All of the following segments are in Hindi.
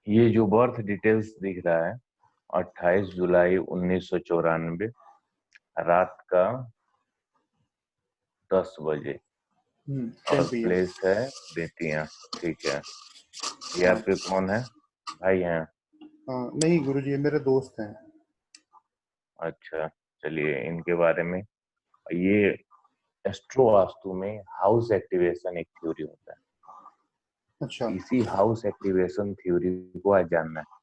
ये जो बर्थ डिटेल्स दिख रहा है, 28 जुलाई 1994, रात का 10 बजे, 10 और PM। प्लेस है बेतिया। ठीक है। ये हाँ। आपके कौन है? भाई हैं? हाँ, नहीं गुरुजी, ये मेरे दोस्त हैं। अच्छा, चलिए इनके बारे में। ये एस्ट्रो वास्तु में हाउस एक्टिवेशन एक थ्योरी होता अच्छा। है। इसी हाउस एक्टिवेशन थ्योरी को आज जानना है।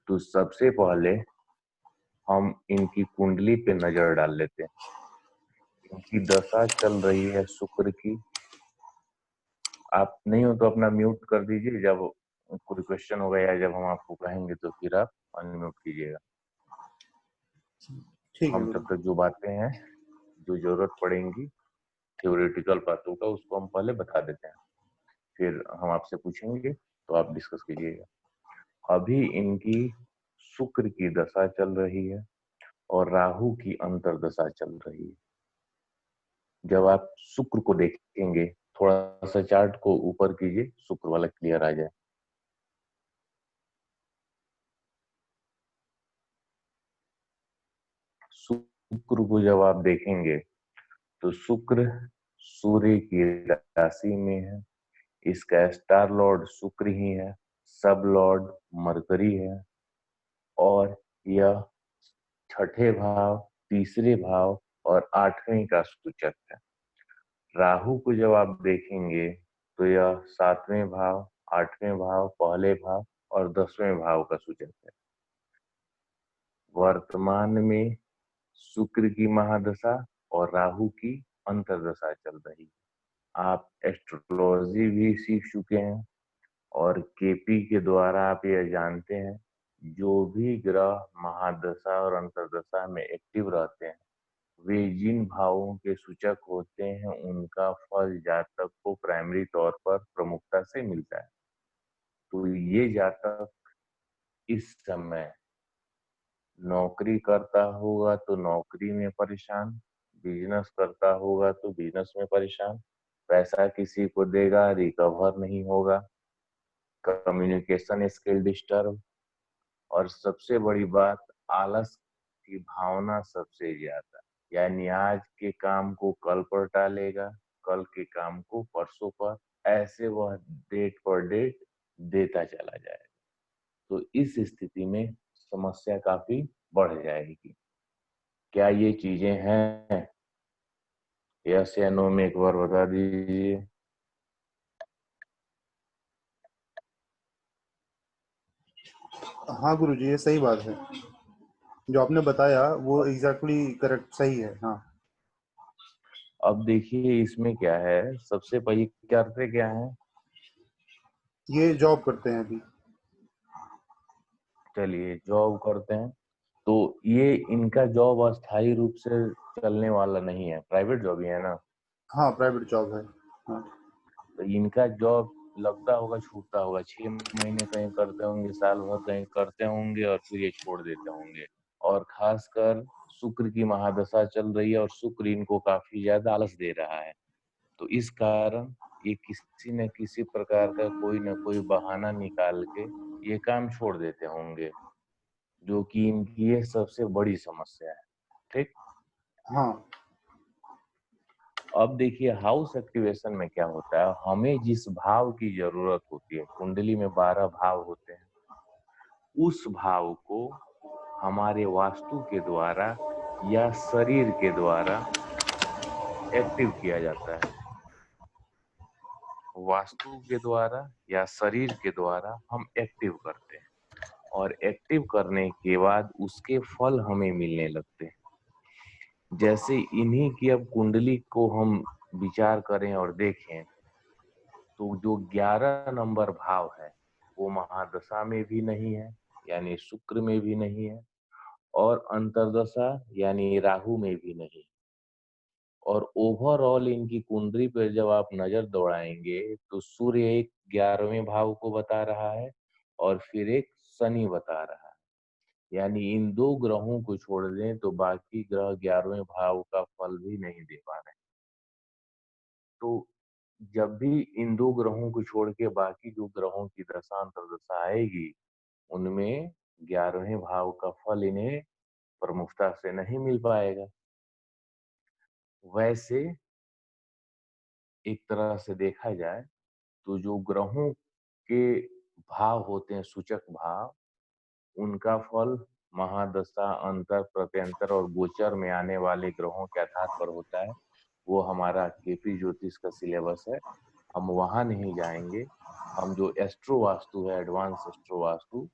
तो सबसे पहले हम इनकी कुंडली पे नजर डाल लेते हैं। इनकी दशा चल रही है शुक्र की। आप नहीं हो तो अपना म्यूट कर दीजिए, जब कोई क्वेश्चन होगा या जब हम आपको कहेंगे तो फिर आप अनम्यूट कीजिएगा। ठीक है हम तब गुरुजी। तक जो बातें हैं, जो जरूरत पड़ेंगी थ्योरेटिकल बातों का, उसको हम पहले बता देते हैं, फिर हम आपसे पूछेंगे तो आप डिस्कस कीजिएगा। अभी इनकी शुक्र की दशा चल रही है और राहु की अंतर्दशा चल रही है। जब आप शुक्र को देखेंगे, थोड़ा सा चार्ट को ऊपर कीजिए, शुक्र वाला क्लियर आ जाए। शुक्र को जब आप देखेंगे तो शुक्र सूर्य की राशि में है। इसका स्टार लॉर्ड शुक्र ही है, सब लॉर्ड मरकरी है, और यह छठे भाव, तीसरे भाव और आठवें का सूचक है। राहु को जब आप देखेंगे तो यह सातवें भाव, आठवें भाव, पहले भाव और 10वें भाव का सूचक है। वर्तमान में शुक्र की महादशा और राहु की अंतर्दशा चल रही है। आप एस्ट्रोलॉजी भी सीख चुके हैं और केपी के द्वारा आप यह जानते हैं, जो भी ग्रह महादशा और अंतर्दशा में एक्टिव रहते हैं, वे जिन भावों के सूचक होते हैं उनका फल जातक को प्राइमरी तौर पर प्रमुखता से मिलता है। तो ये जातक इस समय नौकरी करता होगा तो नौकरी में परेशान, बिजनेस करता होगा तो बिजनेस में परेशान, पैसा किसी को देगा रिकवर नहीं होगा, कम्युनिकेशन स्किल डिस्टर्ब, और सबसे बड़ी बात, आलस की भावना सबसे ज्यादा। यानी आज के काम को कल पर टालेगा, कल के काम को परसों पर, ऐसे वह डेट पर डेट देता चला जाएगा। तो इस स्थिति में समस्या काफी बढ़ जाएगी। क्या ये चीजें हैं? यस या नो में एक बार बता दीजिए। हाँ गुरुजी, ये सही बात है। जो आपने बताया वो एग्जैक्टली करेक्ट, सही है। हाँ। अब देखिए इसमें क्या है, सबसे पहले करते क्या है। ये जॉब करते हैं अभी। चलिए जॉब करते हैं। तो ये इनका जॉब अस्थायी रूप से चलने वाला नहीं है, प्राइवेट जॉब ही है ना। हाँ, प्राइवेट जॉब है। हाँ। तो इनका जॉब लगता होगा, छूटता होगा, 6 महीने कहीं करते होंगे, साल भर कहीं करते होंगे और फिर ये छोड़ देते होंगे। और खासकर शुक्र की महादशा चल रही है और शुक्र इनको काफी ज्यादा आलस दे रहा है। तो इस कारण ये किसी न किसी प्रकार का कोई न कोई बहाना निकाल के ये काम छोड़ देते होंगे, जो कि इनकी ये सबसे बड़ी समस्या है। ठीक। हाँ। अब देखिए हाउस एक्टिवेशन में क्या होता है, हमें जिस भाव की जरूरत होती है, कुंडली में 12 भाव होते हैं, उस भाव को हमारे वास्तु के द्वारा या शरीर के द्वारा एक्टिव किया जाता है। वास्तु के द्वारा या शरीर के द्वारा हम एक्टिव करते हैं, और एक्टिव करने के बाद उसके फल हमें मिलने लगते हैं। जैसे इन्हीं की अब कुंडली को हम विचार करें और देखें, तो जो 11 नंबर भाव है वो महादशा में भी नहीं है, यानी शुक्र में भी नहीं है, और अंतर्दशा यानी राहु में भी नहीं। और ओवरऑल इनकी कुंडली पर जब आप नजर दौड़ाएंगे तो सूर्य एक 11वें भाव को बता रहा है और फिर एक शनि बता रहा है। यानी इन दो ग्रहों को छोड़ दें तो बाकी ग्रह 11वें भाव का फल भी नहीं दे पा रहे। तो जब भी इन 2 ग्रहों को छोड़ के बाकी जो ग्रहों की दशा अंतर्दशा आएगी, उनमें 11वें भाव का फल इन्हें प्रमुखता से नहीं मिल पाएगा। वैसे एक तरह से देखा जाए तो जो ग्रहों के भाव होते हैं, सूचक भाव, उनका फल महादशा, अंतर, प्रत्यंतर और गोचर में आने वाले ग्रहों के आधार पर होता है। वो हमारा केपी ज्योतिष का सिलेबस है, हम वहाँ नहीं जाएँगे। हम जो एस्ट्रो वास्तु है, एडवांस एस्ट्रो वास्तु,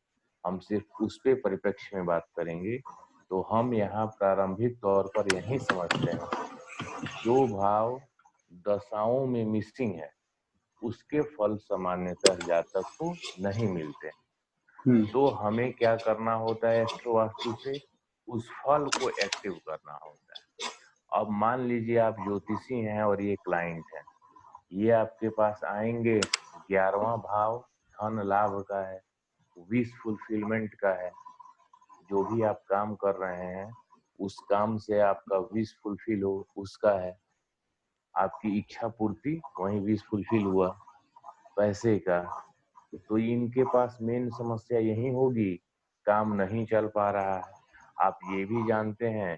हम सिर्फ उस पे परिप्रेक्ष्य में बात करेंगे। तो हम यहाँ प्रारंभिक तौर पर यही समझते हैं, जो भाव दशाओं में मिसिंग है, उसके फल सामान्यतः जातक को नहीं मिलते। हम्म। तो हमें क्या करना होता है एस्ट्रो वास्तु से? उस फल को एक्टिव करना होता है। अब मान लीजिए आप ज्योतिषी हैं और ये क्लाइंट है, ये आपके पास आएंगे, 11वां भाव धन लाभ का है, विश फुलफिलमेंट का है। जो भी आप काम कर रहे हैं, उस काम से आपका विश फुलफिल हो उसका है। आपकी इच्छा पूर्ति वहीं विश फुलफिल हुआ, पैसे का। तो इनके पास मेन समस्या यही होगी, काम नहीं चल पा रहा है। आप ये भी जानते हैं,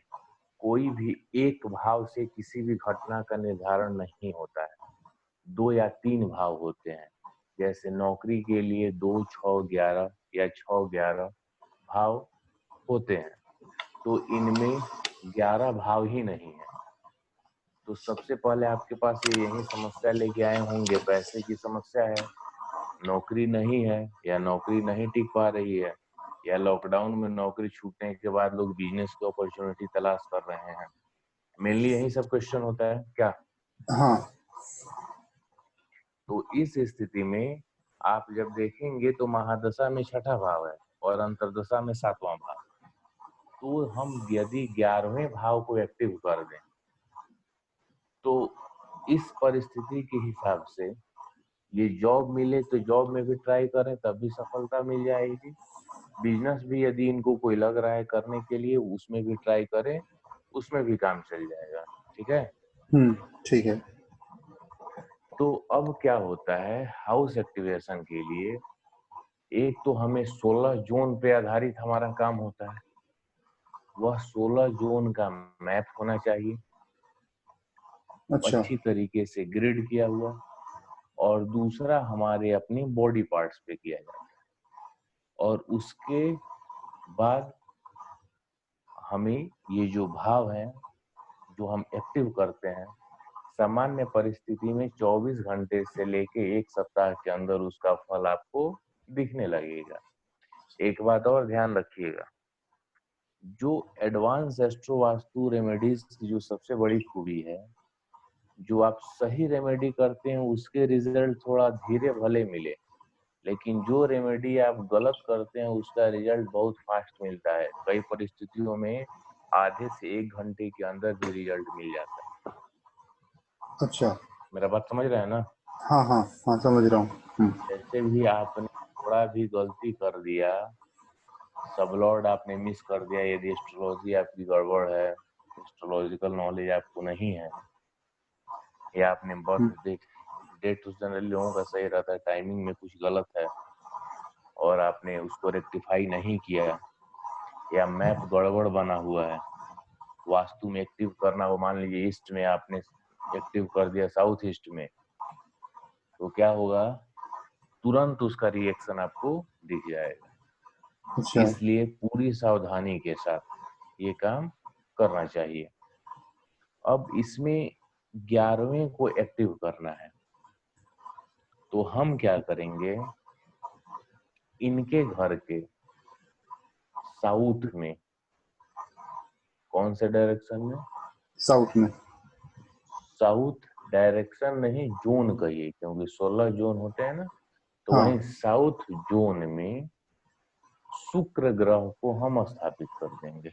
कोई भी एक भाव से किसी भी घटना का निर्धारण नहीं होता है। 2 या 3 भाव होते हैं। जैसे नौकरी के लिए 2, 6, 11 या 6, 11 भाव होते हैं। तो इनमें 11 भाव ही नहीं है। तो सबसे पहले आपके पास ये यही समस्या लेके आए होंगे, पैसे की समस्या है, नौकरी नहीं है या नौकरी नहीं टिक पा रही है, या लॉकडाउन में नौकरी छूटने के बाद लोग बिजनेस की अपॉर्चुनिटी तलाश कर रहे हैं। मेनली यही सब क्वेश्चन होता है क्या? हाँ। तो इस स्थिति में आप जब देखेंगे तो महादशा में 6ठा भाव है और अंतर्दशा में 7वां भाव। तो हम यदि 11वें भाव को एक्टिव कर दें, तो इस परिस्थिति के हिसाब से ये जॉब मिले तो जॉब में भी ट्राई करें तब भी सफलता मिल जाएगी। बिजनेस भी यदि इनको कोई लग रहा है करने के लिए, उसमें भी ट्राई करें, उसमें भी काम चल जाएगा। ठीक है? ठीक है। तो अब क्या होता है हाउस एक्टिवेशन के लिए, एक तो हमें 16 जोन पे आधारित हमारा काम होता है। वह 16 जोन का मैप होना चाहिए, अच्छा। अच्छी तरीके से ग्रिड किया हुआ। और दूसरा हमारे अपने बॉडी पार्ट्स पे किया जाता है। और उसके बाद हमें ये जो भाव हैं, जो हम एक्टिव करते हैं, सामान्य परिस्थिति में 24 घंटे से लेके 1 सप्ताह के अंदर उसका फल आपको दिखने लगेगा। एक बात और ध्यान रखिएगा, जो एडवांस एस्ट्रो वास्तु रेमेडीज की जो सबसे बड़ी खूबी है, जो आप सही रेमेडी करते हैं उसके रिजल्ट थोड़ा धीरे भले मिले, लेकिन जो रेमेडी आप गलत करते हैं उसका रिजल्ट बहुत फास्ट मिलता है। कई परिस्थितियों में आधे से 1 घंटे के अंदर भी रिजल्ट मिल जाता है। अच्छा। मेरा बात समझ रहे हैं ना? हाँ हाँ हाँ, समझ रहा हूँ। जैसे भी आपने थोड़ा भी गलती कर दिया, सबलॉर्ड आपने मिस कर दिया, यदि एस्ट्रोलॉजी आपकी गड़बड़ है, एस्ट्रोलॉजिकल नॉलेज आपको नहीं है, या आपने बर्थ हम्म। डेट डेट उस जनरली लोगों का सही रहता है, टाइमिंग में कुछ गलत है और आपने उसको रेक्टिफाई नहीं किया, या मैप गड़बड़ बना हुआ है, वास्तु में एक्टिव करना हो, मान लीजिए ईस्ट में आपने एक्टिव कर दिया साउथ ईस्ट में, तो क्या होगा, तुरंत उसका रिएक्शन आपको दिख जाएगा। अच्छा। इसलिए पूरी सावधानी के साथ ये काम करना चाहिए। अब इसमें 11वें को एक्टिव करना है, तो हम क्या करेंगे, इनके घर के साउथ में, कौन से डायरेक्शन में? साउथ में। साउथ डायरेक्शन नहीं, जोन कहिए, क्योंकि 16 जोन होते हैं ना। तो हाँ। वहीं साउथ जोन में शुक्र ग्रह को हम स्थापित कर देंगे।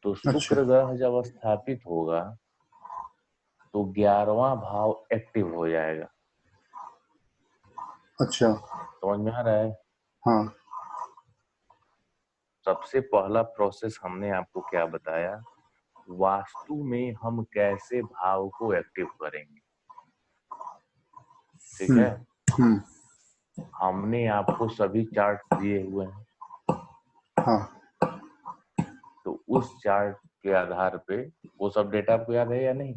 तो अच्छा। शुक्र ग्रह जब स्थापित होगा तो 11वां भाव एक्टिव हो जाएगा। अच्छा। समझ में आ रहा है? हाँ। सबसे पहला प्रोसेस हमने आपको क्या बताया, वास्तु में हम कैसे भाव को एक्टिव करेंगे। ठीक है, हमने आपको सभी चार्ट दिए हुए हैं। हाँ तो उस चार्ट के आधार पे वो सब डेटा आपको याद है या नहीं?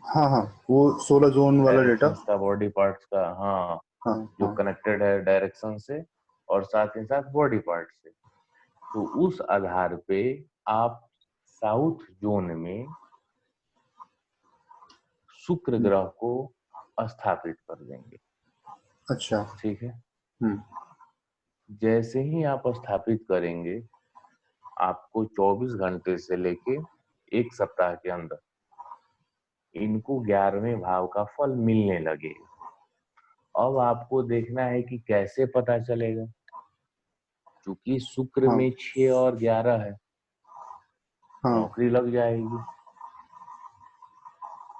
हाँ हाँ, वो 16 जोन वाला डेटा। डायरेक्शंस का, बॉडी पार्ट्स का, हाँ, हाँ जो हाँ कनेक्टेड है डायरेक्शन से और साथ ही साथ बॉडी पार्ट से। तो उस आधार पे आप साउथ जोन में शुक्र ग्रह को स्थापित कर देंगे। अच्छा। ठीक है, हम्म जैसे ही आप स्थापित करेंगे, आपको 24 घंटे से लेके 1 सप्ताह के अंदर इनको 11वें भाव का फल मिलने लगेगा। अब आपको देखना है कि कैसे पता चलेगा, क्योंकि शुक्र हाँ में 6 और 11 है, हाँ नौकरी लग जाएगी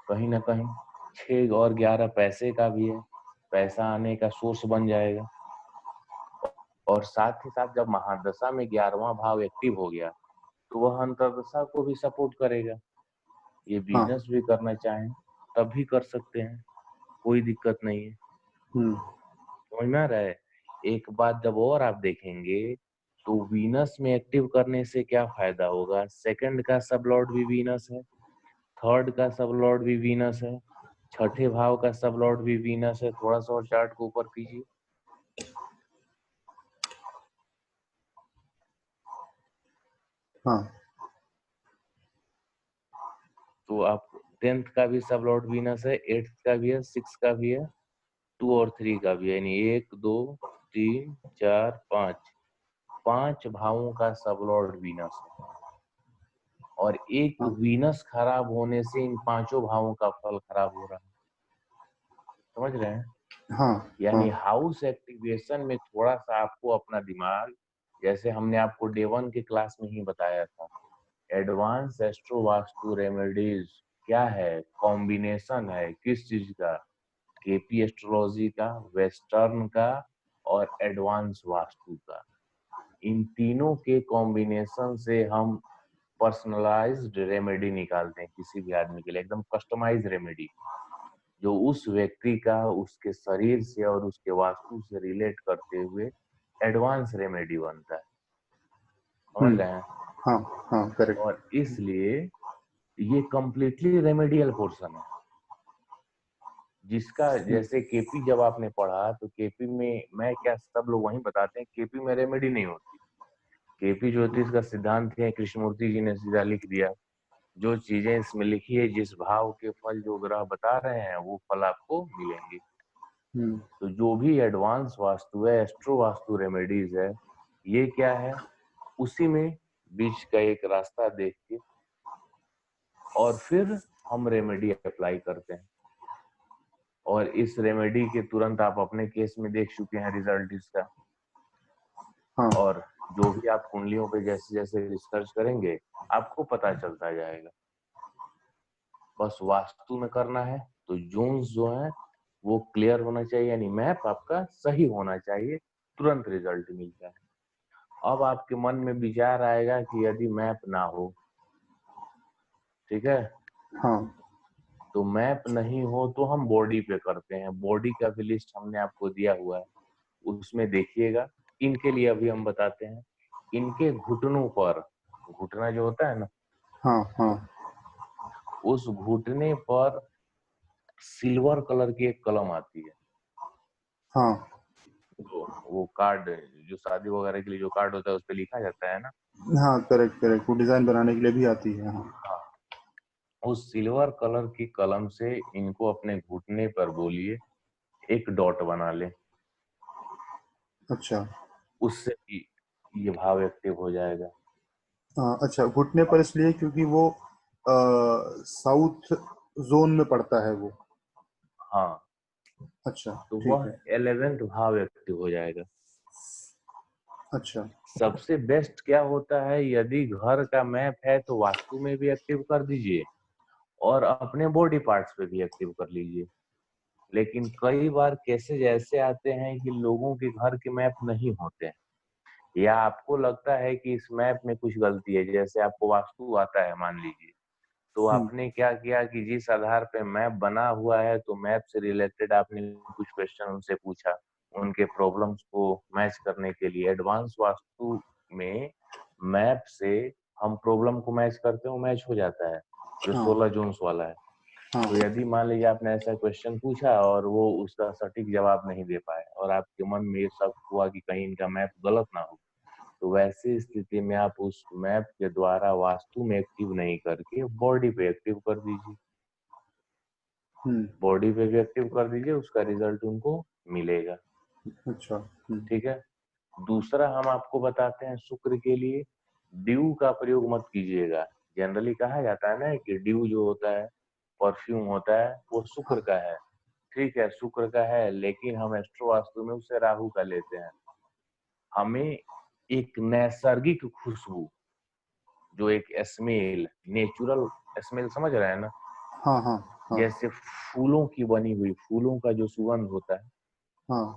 कहीं ना कहीं। 6 और 11 पैसे का भी है, पैसा आने का सोर्स बन जाएगा। और साथ ही साथ जब महादशा में 11वां भाव एक्टिव हो गया, तो वह अंतर्दशा को भी सपोर्ट करेगा। ये हाँ। बिजनेस भी करना चाहें तब भी कर सकते हैं, कोई दिक्कत नहीं है। हम्म समझ में आ रहा है? एक बात जब और आप देखेंगे, तो वीनस में एक्टिव करने से क्या फायदा होगा। सेकंड का सब लॉर्ड भी वीनस है, थर्ड का सब लॉर्ड भी वीनस है, छठे भाव का सब लॉर्ड भी वीनस है। थोड़ा सा और चार्ट को ऊपर कीजिए। हाँ तो आप 10th का भी सब लॉर्ड वीनस है, 8th का भी है, 6 का भी है, 2 और 3 का भी है। यानी 1 2 3 4 5, 5 भावों का सब लॉर्ड वीनस है। और एक हाँ वीनस खराब होने से इन पांचों भावों का फल खराब हो रहा है। समझ रहे हैं? हाँ हाँ यानी हाउस एक्टिवेशन में थोड़ा सा आपको अपना दिमाग, जैसे हमने आपको डे 1 के क्लास में ही बताया था, एडवांस एस्ट्रो वास्तु रेमेडीज क्या है, कॉम्बिनेशन है किस चीज का, केपी एस्ट्रोलॉजी का, वेस्टर्न का और एडवांस वास्तु का। इन तीनों के कॉम्बिनेशन से हम पर्सनलाइज्ड रेमेडी निकालते हैं किसी भी आदमी के लिए, एकदम कस्टमाइज रेमेडी, जो उस व्यक्ति का, उसके शरीर से और उसके वास्तु से रिलेट करते हुए एडवांस रेमेडी बनता है। समझ हम्म रहे हैं? हाँ हाँ करेक्ट। और इसलिए ये कंप्लीटली रेमेडियल पोर्शन है, जिसका जैसे केपी जब आपने पढ़ा, तो केपी में मैं क्या, सब लोग वही बताते हैं केपी में रेमेडी नहीं होती। केपी ज्योतिष का सिद्धांत है, कृष्णमूर्ति जी ने सीधा लिख दिया, जो चीजें इसमें लिखी है, जिस भाव के फल जो ग्रह बता रहे हैं वो फल आपको मिलेंगे। हम्म तो जो भी एडवांस वास्तु है, एस्ट्रो वास्तु रेमेडीज है, ये क्या है, उसी में बीच का एक रास्ता देख के और फिर हम रेमेडी अप्लाई करते हैं। और इस रेमेडी के तुरंत आप अपने केस में देख चुके हैं रिजल्ट इसका। हाँ और जो भी आप कुंडलियों पे जैसे जैसे रिसर्च करेंगे, आपको पता चलता जाएगा। बस वास्तु में करना है, तो जोन्स जो है वो क्लियर होना चाहिए, यानी मैप आपका सही होना चाहिए, तुरंत रिजल्ट मिलता है। अब आपके मन में विचार आएगा कि यदि मैप ना हो, ठीक है, हाँ तो मैप नहीं हो तो हम बॉडी पे करते हैं। बॉडी का भी लिस्ट हमने आपको दिया हुआ है, उसमें देखिएगा। इनके लिए अभी हम बताते हैं, इनके घुटनों पर, घुटना जो होता है ना, हाँ हाँ उस घुटने पर सिल्वर कलर की एक कलम आती है। हाँ तो वो कार्ड, जो शादी वगैरह के लिए जो कार्ड होता है, उस पर लिखा जाता है ना। हाँ करेक्ट करेक्ट, वो डिजाइन बनाने के लिए भी आती है। हाँ हाँ, उस सिल्वर कलर की कलम से इनको अपने घुटने पर बोलिए, एक डॉट बना ले। अच्छा। उससे भी ये भाव एक्टिव हो जाएगा। हाँ अच्छा, घुटने पर इसलिए क्योंकि वो साउथ जोन में पड़ता है वो। हाँ, अच्छा तो ठीक वह है। 11th भाव एक्टिव हो जाएगा। अच्छा। सबसे बेस्ट क्या होता है, यदि घर का मैप है तो वास्तु में भी एक्टिव कर दीजिए और अपने बॉडी पार्ट्स पे भी एक्टिव कर लीजिए। लेकिन कई बार केसेज ऐसे आते हैं कि लोगों के घर के मैप नहीं होते हैं, या आपको लगता है कि इस मैप में कुछ गलती है। जैसे आपको वास्तु आता है मान लीजिए, तो आपने क्या किया कि जिस आधार पे मैप बना हुआ है, तो मैप से रिलेटेड आपने कुछ क्वेश्चन उनसे पूछा, उनके प्रॉब्लम्स को मैच करने के लिए। एडवांस वास्तु में मैप से हम प्रॉब्लम को मैच करते हैं, वो मैच हो जाता है, जो हाँ 16 जोन्स वाला है। हाँ तो यदि मान लीजिए आपने ऐसा क्वेश्चन पूछा और वो उसका सटीक जवाब नहीं दे पाए और आपके मन में ये शक हुआ कि कहीं इनका मैप गलत ना हो, तो वैसी स्थिति में आप उस मैप के द्वारा वास्तु में एक्टिव नहीं करके बॉडी पे एक्टिव कर दीजिए। बॉडी पे भी एक्टिव कर दीजिए, उसका रिजल्ट उनको मिलेगा। अच्छा। ठीक है। दूसरा हम आपको बताते हैं शुक्र के लिए ड्यू का प्रयोग मत कीजिएगा। जनरली कहा जाता है ना कि ड्यू जो होता है, परफ्यूम होता है, वो शुक्र हाँ का है। ठीक है, शुक्र का है, लेकिन हम एस्ट्रो वास्तु में उसे राहु का लेते हैं। हमें एक नैसर्गिक खुशबू, जो एक स्मेल, नेचुरल स्मेल, समझ रहे हैं ना, हाँ हाँ हाँ जैसे फूलों की बनी हुई, फूलों का जो सुगंध होता है, हाँ।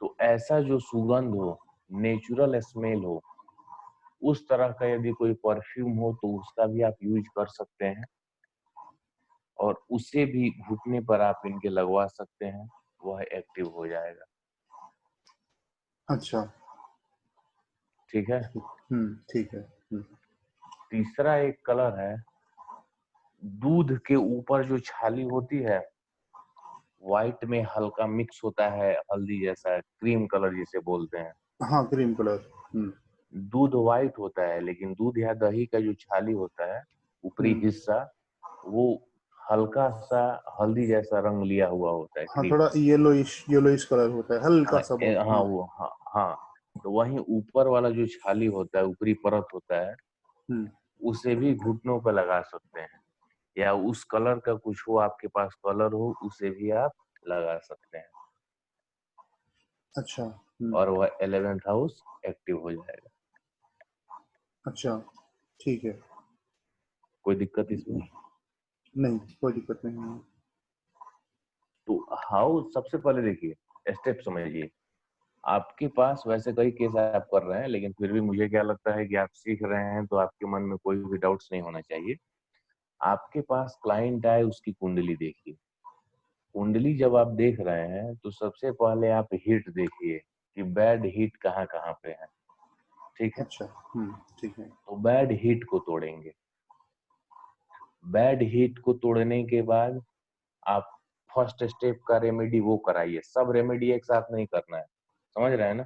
तो ऐसा जो सुगंध हो, नेचुरल स्मेल हो, उस तरह का यदि कोई परफ्यूम हो तो उसका भी आप यूज कर सकते हैं, और उसे भी घुटने पर आप इनके लगवा सकते हैं, वह एक्टिव हो जाएगा। अच्छा। ठीक है। ठीक है। तीसरा एक कलर है, दूध के ऊपर जो छाली होती है, व्हाइट में हल्का मिक्स होता है, हल्दी जैसा, क्रीम कलर जिसे बोलते हैं। हाँ क्रीम कलर। दूध व्हाइट होता है, लेकिन दूध या दही का जो छाली होता है, ऊपरी हम्म। हिस्सा, वो हल्का सा हल्दी जैसा रंग लिया हुआ होता है, हाँ क्रीम। थोड़ा येलोइश येलोइश कलर होता है, हल्का हाँ सा बहुत। हाँ वो, हाँ हाँ। तो वहीं ऊपर वाला जो छाली होता है, ऊपरी परत होता है, हम्म। उसे भी घुटनों पर लगा सकते हैं, या उस कलर का कुछ हो, आपके पास कलर हो, उसे भी आप लगा सकते हैं, अच्छा। और वह 11th हाउस एक्टिव हो जाएगा। अच्छा ठीक है। कोई दिक्कत इसमें? नहीं कोई दिक्कत नहीं है। तो हाउस, सबसे पहले देखिए स्टेप समझिए। आपके पास वैसे कई केस आप कर रहे हैं, लेकिन फिर भी मुझे क्या लगता है कि आप सीख रहे हैं, तो आपके मन में कोई भी डाउट्स नहीं होना चाहिए। आपके पास क्लाइंट आए, उसकी कुंडली देखिए। कुंडली जब आप देख रहे हैं, तो सबसे पहले आप हिट देखिए कि बैड हिट कहाँ कहाँ पे है। ठीक है। अच्छा। ठीक है। तो बैड हिट को तोड़ेंगे। बैड हिट को तोड़ने के बाद आप फर्स्ट स्टेप का रेमेडी वो कराइए। सब रेमेडी एक साथ नहीं करना है, समझ रहे हैं ना।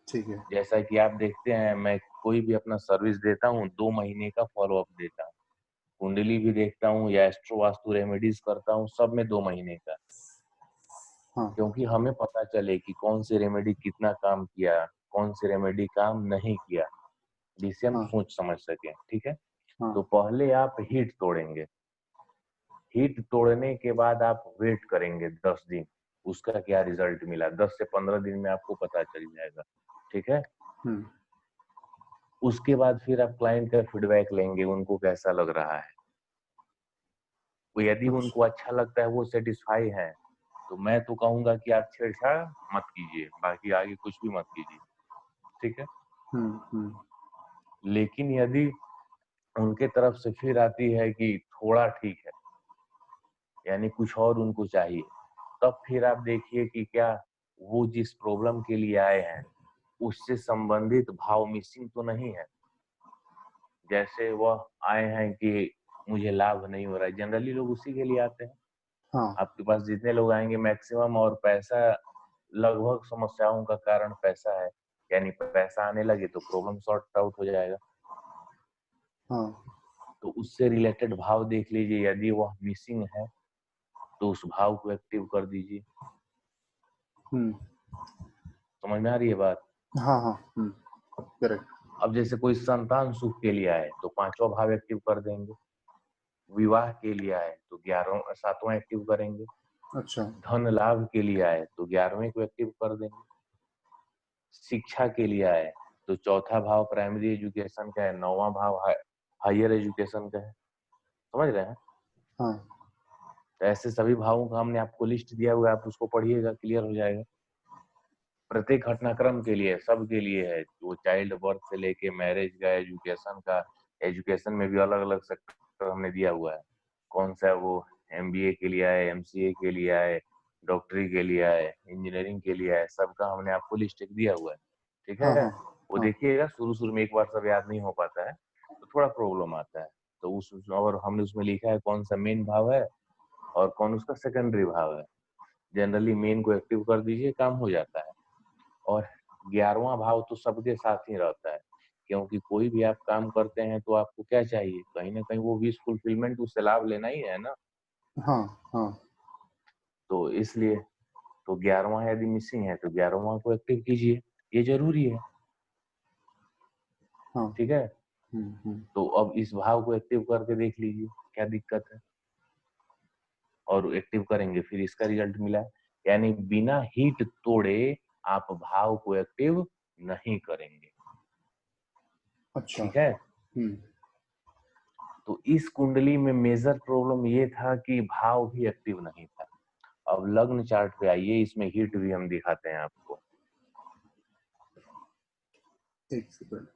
ठीक है। जैसा कि आप देखते हैं, मैं कोई भी अपना सर्विस देता हूँ, 2 महीने का फॉलोअप देता हूँ। कुंडली भी देखता हूँ या एस्ट्रो वास्तु रेमेडीज करता हूँ, सब में 2 महीने का। हाँ क्योंकि हमें पता चले कि कौन सी रेमेडी कितना काम किया, कौन सी रेमेडी काम नहीं किया, जिससे हम हाँ सोच समझ सकें। ठीक है। हाँ। तो पहले आप हीट तोड़ेंगे। हीट तोड़ने के बाद आप वेट करेंगे 10 दिन, उसका क्या रिजल्ट मिला। 10 से 15 दिन में आपको पता चल जाएगा। ठीक है। हम्म। उसके बाद फिर आप क्लाइंट का फीडबैक लेंगे, उनको कैसा लग रहा है। वो यदि अच्छा। उनको अच्छा लगता है, वो सेटिस्फाई है, तो मैं तो कहूंगा कि आप छेड़छाड़ मत कीजिए, बाकी आगे कुछ भी मत कीजिए। ठीक है। हम्म। लेकिन यदि उनके तरफ से फिर आती है कि थोड़ा ठीक है, यानी कुछ और उनको चाहिए, तब फिर आप देखिए कि क्या वो जिस प्रॉब्लम के लिए आए हैं, उससे संबंधित भाव मिसिंग तो नहीं है। जैसे वह आए हैं कि मुझे लाभ नहीं हो रहा है, जनरली लोग उसी के लिए आते हैं। हाँ आपके पास जितने लोग आएंगे मैक्सिमम, और पैसा, लगभग समस्याओं का कारण पैसा है, यानी पैसा आने लगे तो प्रॉब्लम सॉर्ट आउट हो जाएगा। हाँ। तो उससे रिलेटेड भाव देख लीजिए, यदि वह मिसिंग है तो उस भाव को एक्टिव कर दीजिए। हम्म। समझ में आ रही है बात? हाँ हाँ। करेक्ट। अब जैसे कोई संतान सुख के लिए आए तो 5वां भाव एक्टिव कर देंगे। विवाह के लिए आए तो 11वां 7वां एक्टिव करेंगे। अच्छा। धन लाभ के लिए आए तो 11वें को एक्टिव कर देंगे। शिक्षा के लिए आए तो 4था भाव प्राइमरी एजुकेशन का है, 9वां भाव हायर एजुकेशन का है। समझ रहे हैं? हाँ। तो ऐसे सभी भावों का हमने आपको लिस्ट दिया हुआ है, आप उसको पढ़िएगा, क्लियर हो जाएगा। प्रत्येक घटनाक्रम के लिए, सबके लिए है, वो चाइल्ड बर्थ से लेके मैरिज का, एजुकेशन का। एजुकेशन में भी अलग अलग सेक्टर सेक्टर हमने दिया हुआ है, कौन सा वो एमबीए के लिए आए, एमसीए के लिए आए, डॉक्टरी के लिए आए, इंजीनियरिंग के लिए आए, सबका हमने आपको लिस्ट एक दिया हुआ है, ठीक हाँ है। हाँ वो हाँ देखिएगा, शुरू में एक बार सब याद नहीं हो पाता है तो थोड़ा प्रॉब्लम आता है। तो और हमने उसमें लिखा है कौन सा मेन भाव है और कौन उसका सेकेंडरी भाव है। जनरली मेन को एक्टिव कर दीजिए, काम हो जाता है। और 11वां भाव तो सबके साथ ही रहता है, क्योंकि कोई भी आप काम करते हैं तो आपको क्या चाहिए, कहीं ना कहीं वो विश फुलफिलमेंट, उससे लाभ लेना ही है ना। हाँ हाँ तो इसलिए तो 11वां यदि मिसिंग है तो 11वां को एक्टिव कीजिए, ये जरूरी है, हाँ। ठीक है। हम्म। तो अब इस भाव को एक्टिव करके देख लीजिए क्या दिक्कत है, और एक्टिव करेंगे फिर इसका रिजल्ट मिला है। यानी बिना हीट तोड़े आप भाव को एक्टिव नहीं करेंगे, अच्छा। ठीक है। तो इस कुंडली में मेजर प्रॉब्लम ये था कि भाव भी एक्टिव नहीं था। अब लग्न चार्ट पे आइए, इसमें हीट भी हम दिखाते हैं आपको। एक सेकंड।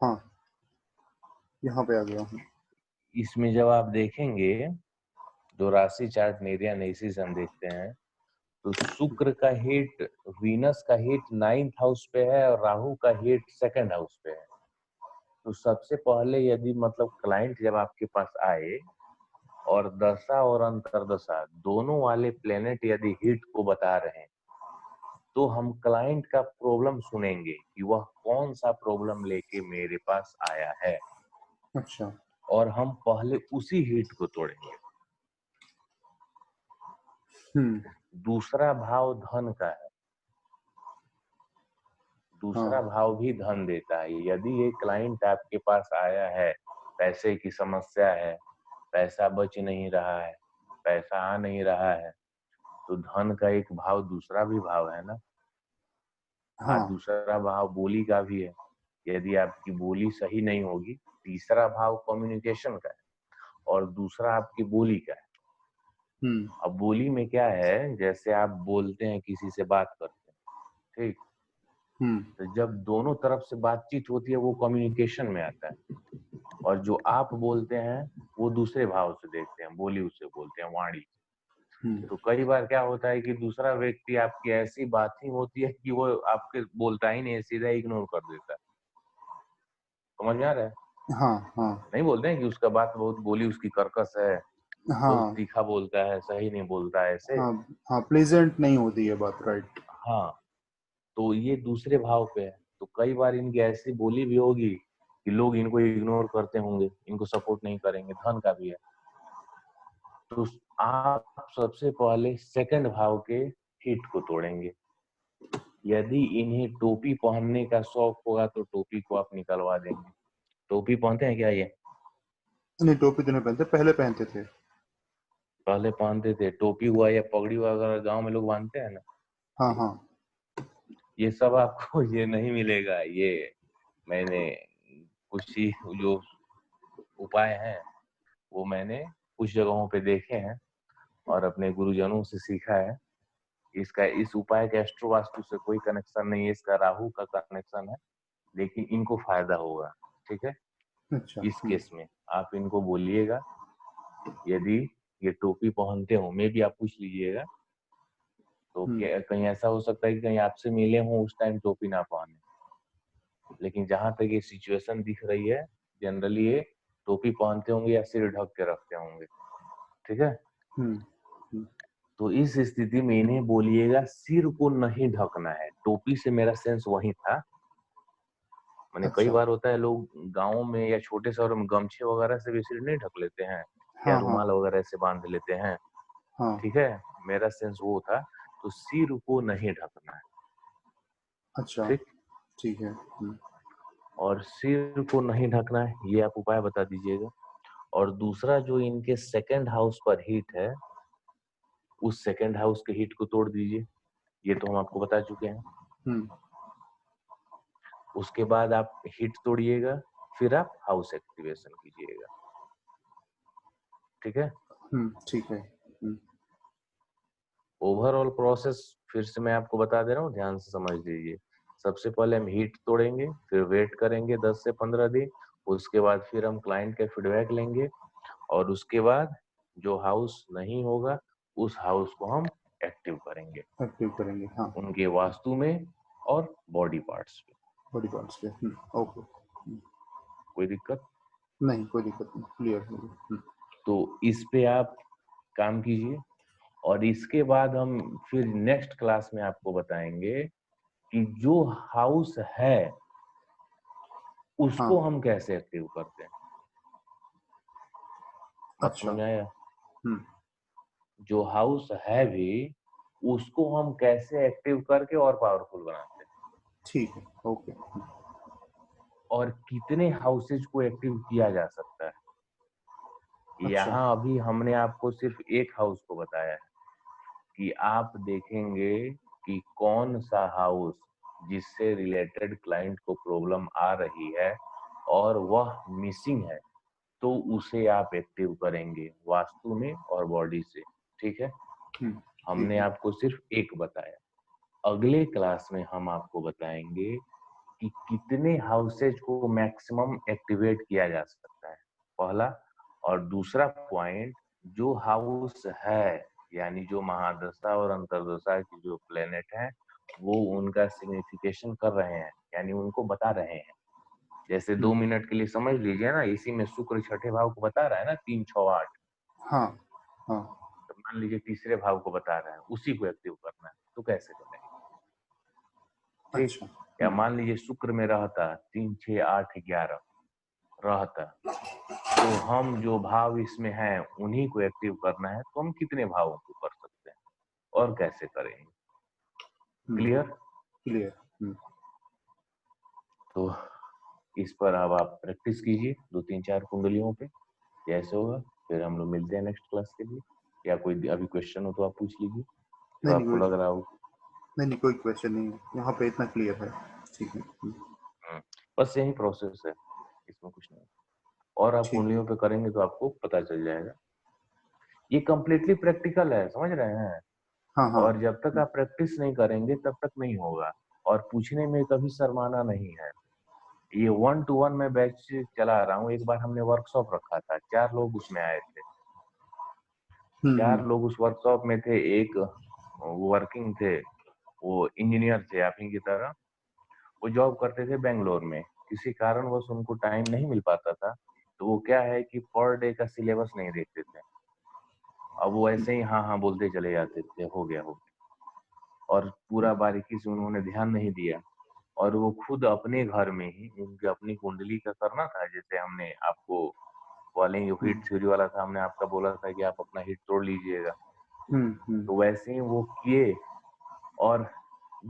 हाँ, यहाँ पे आ गया हूँ। इसमें जब आप देखेंगे, जो राशि चार्ट नेरिया नेसिस हम देखते हैं, तो शुक्र का हिट, वीनस का हिट 9th हाउस पे है और राहु का हिट 2nd हाउस पे है। तो सबसे पहले यदि मतलब क्लाइंट जब आपके पास आए और दशा और अंतर्दशा दोनों वाले प्लेनेट यदि हिट को बता रहे हैं, तो हम क्लाइंट का प्रॉब्लम सुनेंगे कि वह कौन सा प्रॉब्लम लेके मेरे पास आया है, अच्छा। और हम पहले उसी हिट को तोड़ेंगे। हम्म। दूसरा भाव धन का है, दूसरा हाँ भाव भी धन देता है। यदि ये क्लाइंट आपके पास आया है, पैसे की समस्या है, पैसा बच नहीं रहा है, पैसा आ नहीं रहा है, तो धन का एक भाव दूसरा भी भाव है ना। हाँ दूसरा भाव बोली का भी है। यदि आपकी बोली सही नहीं होगी, तीसरा भाव कम्युनिकेशन का है और दूसरा आपकी बोली का है। हम्म अब बोली में क्या है, जैसे आप बोलते हैं, किसी से बात करते हैं, ठीक। हम्म तो जब दोनों तरफ से बातचीत होती है वो कम्युनिकेशन में आता है, और जो आप बोलते हैं वो दूसरे भाव से देखते हैं, बोली उसे बोलते हैं, वाणी। हम्म। तो कई बार क्या होता है कि दूसरा व्यक्ति आपकी ऐसी बात ही होती है कि वो आपके बोलता ही नहीं है, सीधा इग्नोर कर देता है। समझ में आ रहा है। हाँ हाँ नहीं बोलते हैं कि उसका बात बहुत, बोली उसकी कर्कश है, बहुत हाँ तीखा बोलता है, सही नहीं बोलता है, ऐसे। हाँ हाँ, प्लेजेंट नहीं होती है बात, राइट। हाँ, तो ये दूसरे भाव पे है। तो कई बार इनकी ऐसी बोली भी होगी कि लोग इनको इग्नोर करते होंगे, इनको सपोर्ट नहीं करेंगे, धन का भी है। तो आप सबसे पहले 2nd भाव के हिट को तोड़ेंगे। यदि इन्हें टोपी पहनने का शौक होगा तो टोपी को आप निकलवा देंगे। टोपी पहनते हैं क्या ये? नहीं, टोपी तो नहीं पहनते, पहले पहनते थे। पहले पहनते थे, टोपी हुआ या पगड़ी हुआ, अगर गांव में लोग बांधते हैं ना, हाँ हाँ। ये सब आपको ये नहीं मिलेगा। ये मैंने कुछ ही जो उपाय हैं वो मैंने कुछ जगहों पे देखे हैं और अपने गुरुजनों से सीखा है। इसका, इस उपाय का एस्ट्रो वास्तु से कोई कनेक्शन नहीं है, इसका राहु का कनेक्शन है, लेकिन इनको फायदा होगा, ठीक है। अच्छा। इस केस में आप इनको बोलिएगा, यदि ये टोपी पहनते हो, मे भी आप पूछ लीजिएगा, तो हम्म क्या कहीं ऐसा हो सकता है कि कहीं आपसे मिले हों उस टाइम टोपी ना पहने। लेकिन जहां तक ये सिचुएशन दिख रही है, जनरली ये टोपी पहनते होंगे या सिर ढक के रखते होंगे, ठीक है। हम्म हम्म। तो इस स्थिति में इन्हें बोलिएगा सिर को नहीं ढकना है। टोपी से मेरा सेंस वही था। मैंने कई अच्छा। बार होता है लोग गाँव में या छोटे शहरों में गमछे वगैरह से भी सिर नहीं ढक लेते हैं, या हाँ हाँ रुमाल वगैरह से बांध लेते हैं, हाँ। ठीक है। मेरा सेंस वो था। तो सिर को नहीं ढकना है, अच्छा। ठीक। ठीक है। और सिर को नहीं ढकना है, ये आप उपाय बता दीजिएगा। और दूसरा, जो इनके 2nd हाउस पर हीट है, उस 2nd हाउस के हीट को तोड़ दीजिए। ये तो हम आपको बता चुके हैं। हम्म उसके बाद आप हीट तोड़िएगा, फिर आप हाउस एक्टिवेशन कीजिएगा, ठीक है। ठीक है। ओवरऑल प्रोसेस फिर से मैं आपको बता दे रहा हूँ, ध्यान से समझ लीजिए। सबसे पहले हम हीट तोड़ेंगे, फिर वेट करेंगे 10 से 15 दिन, उसके बाद फिर हम क्लाइंट का फीडबैक लेंगे और उसके बाद जो हाउस नहीं होगा, उस हाउस को हम एक्टिव करेंगे, एक्टिव करेंगे, हाँ। उनके वास्तु में और बॉडी पार्ट्स पे। बॉडी पार्ट्स पे, ओके। कोई दिक्कत? नहीं, कोई दिक्कत नहीं, क्लियर है। तो इस पे आप काम कीजिए और इसके बाद हम फिर नेक्स्ट क्लास में आपको बताएंगे कि जो हाउस है हाँ, उसको हम कैसे एक्टिव करते हैं। बात अच्छा। समझ में आया? हम्म, जो हाउस है भी उसको हम कैसे एक्टिव करके और पावरफुल बनाते हैं ठीक है, ओके। और कितने हाउसेज को एक्टिव किया जा सकता है। अच्छा। यहाँ अभी हमने आपको सिर्फ एक हाउस को बताया है कि आप देखेंगे कि कौन सा हाउस जिससे रिलेटेड क्लाइंट को प्रॉब्लम आ रही है और वह मिसिंग है, तो उसे आप एक्टिव करेंगे वास्तु में और बॉडी से। ठीक है? ठीक हमने है। आपको सिर्फ एक बताया। अगले क्लास में हम आपको बताएंगे कि कितने हाउसेज को मैक्सिमम एक्टिवेट किया जा सकता है, पहला। और दूसरा पॉइंट, जो हाउस है यानी जो महादशा और अंतर्दशा की जो प्लेनेट है वो उनका सिग्निफिकेशन कर रहे हैं, यानी उनको बता रहे हैं। जैसे 2 मिनट के लिए समझ लीजिए ना, इसी में शुक्र छठे भाव को बता रहा है ना, 3, 6, 8। हाँ, हाँ। तो मान लीजिए तीसरे भाव को बता रहा है, उसी को एक्टिव करना है, तो कैसे करेंगे? ठीक। अच्छा। या मान लीजिए शुक्र में रहता 3, 6, 8, 11 रहता, तो हम जो भाव इसमें हैं उन्हीं को एक्टिव करना है, तो हम कितने भावों को कर सकते हैं और कैसे करेंगे? क्लियर? क्लियर। तो इस पर अब आप प्रैक्टिस कीजिए 2, 3, 4 कुंडलियों पे, जैसे होगा फिर हम लोग मिलते हैं नेक्स्ट क्लास के लिए। या कोई अभी क्वेश्चन हो तो आप पूछ लीजिए जो नहीं, नहीं, आपको कोई लग रहा हो। नहीं, नहीं, कोई क्वेश्चन नहीं है, यहाँ पे इतना क्लियर है। ठीक है। बस यही प्रोसेस है, इसमें कुछ नहीं। और आप ठीक है। कुंडलियों पे करेंगे तो आपको पता चल जाएगा। ये कम्प्लीटली प्रैक्टिकल है, समझ रहे हैं? हाँ, हाँ। और जब तक आप प्रैक्टिस नहीं करेंगे तब तक नहीं होगा। और पूछने में कभी शर्माना नहीं है। ये 1 टू 1 मैं बैच चला रहा हूँ। एक बार हमने वर्कशॉप रखा था, 4 लोग उसमें आए थे। 4 लोग उस वर्कशॉप में थे। एक वर्किंग थे, वो इंजीनियर थे आप ही की तरह। वो जॉब करते थे बेंगलोर में। किसी कारणवश उनको टाइम नहीं मिल पाता था, तो वो क्या है कि पर डे का सिलेबस नहीं देखते थे। अब वो ऐसे ही हाँ, हाँ बोलते चले जाते थे, हो गया, हो गया। और पूरा बारीकी से उन्होंने ध्यान नहीं दिया। और वो खुद अपने घर में ही उनकी अपनी कुंडली का करना था। जैसे हमने आपको वाले जो हीट थ्योरी वाला था, हमने आपका बोला था कि आप अपना हीट तोड़ लीजिएगा, तो वैसे ही वो किए और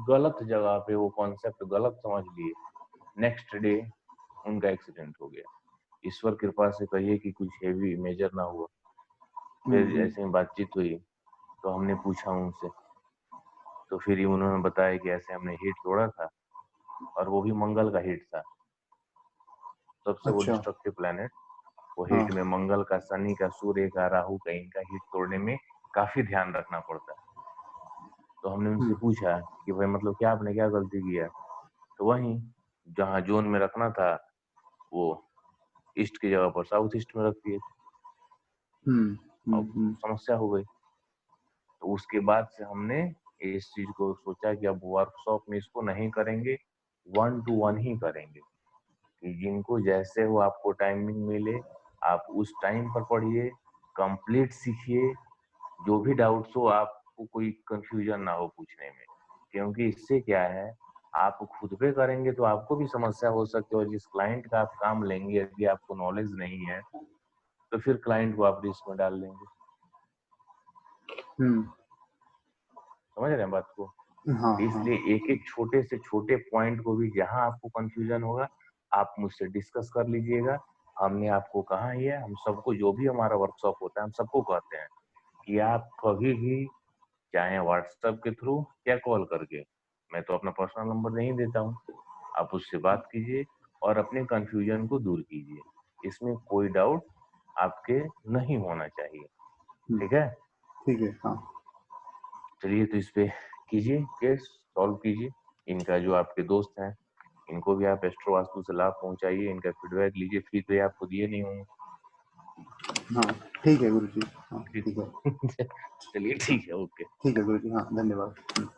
गलत जगह पे वो कॉन्सेप्ट गलत समझ लिए। नेक्स्ट डे उनका एक्सीडेंट हो गया। ईश्वर कृपा से कहिए कि कुछ हेवी मेजर ना हुआ। फिर ऐसे ही बातचीत हुई तो हमने पूछा उनसे, तो फिर ही उन्होंने बताया कि ऐसे हमने हीट तोड़ा था और वो भी मंगल का हीट था। सबसे वो अच्छा। डिस्ट्रक्टिव प्लेनेट, वो हाँ। हीट में मंगल का, शनि का, सूर्य का, राहु का, इनका हीट तोड़ने में काफी ध्यान रखना पड़ता है। तो हमने उनसे पूछा कि भाई मतलब क्या आपने क्या गलती किया? तो वहीं जहाँ जोन में रखना था वो ईस्ट की जगह पर साउथ ईस्ट में रख दिए। अब समस्या हो गई। तो उसके बाद से हमने इस चीज को सोचा कि अब वर्कशॉप में इसको नहीं करेंगे, 1 टू 1 ही करेंगे। कि जिनको जैसे हो आपको टाइमिंग मिले, आप उस टाइम पर पढ़िए, कंप्लीट सीखिए। जो भी डाउट्स हो, आपको कोई कंफ्यूजन ना हो पूछने में। क्योंकि इससे क्या है, आप खुद पे करेंगे तो आपको भी समस्या हो सकती है, और जिस क्लाइंट का आप काम लेंगे यदि आपको नॉलेज नहीं है तो फिर क्लाइंट को आप रिस्क में डाल देंगे। समझ रहे हैं बात को? हाँ, हाँ। इसलिए एक एक छोटे से छोटे पॉइंट को भी जहां आपको कंफ्यूजन होगा, आप मुझसे डिस्कस कर लीजिएगा। हमने आपको कहा ही है, हम सबको जो भी हमारा वर्कशॉप होता है हम सबको कहते हैं कि आप कभी भी, चाहे व्हाट्सएप के थ्रू या कॉल करके, मैं तो अपना पर्सनल नंबर नहीं देता हूँ, आप उससे बात कीजिए और अपने कंफ्यूजन को दूर कीजिए। इसमें कोई डाउट आपके नहीं होना चाहिए। ठीक है? ठीक है। हाँ। चलिए तो इस पे कीजिए केस, सॉल्व कीजिए। इनका जो आपके दोस्त हैं इनको भी आप एस्ट्रो वास्तु से लाभ पहुंचाइए, इनका फीडबैक लीजिए, फीस तो ये आपको दिए नहीं होंगे। हाँ ठीक है गुरुजी, हाँ ठीक है, चलिए ठीक है, ओके। ठीक है गुरुजी, हाँ धन्यवाद।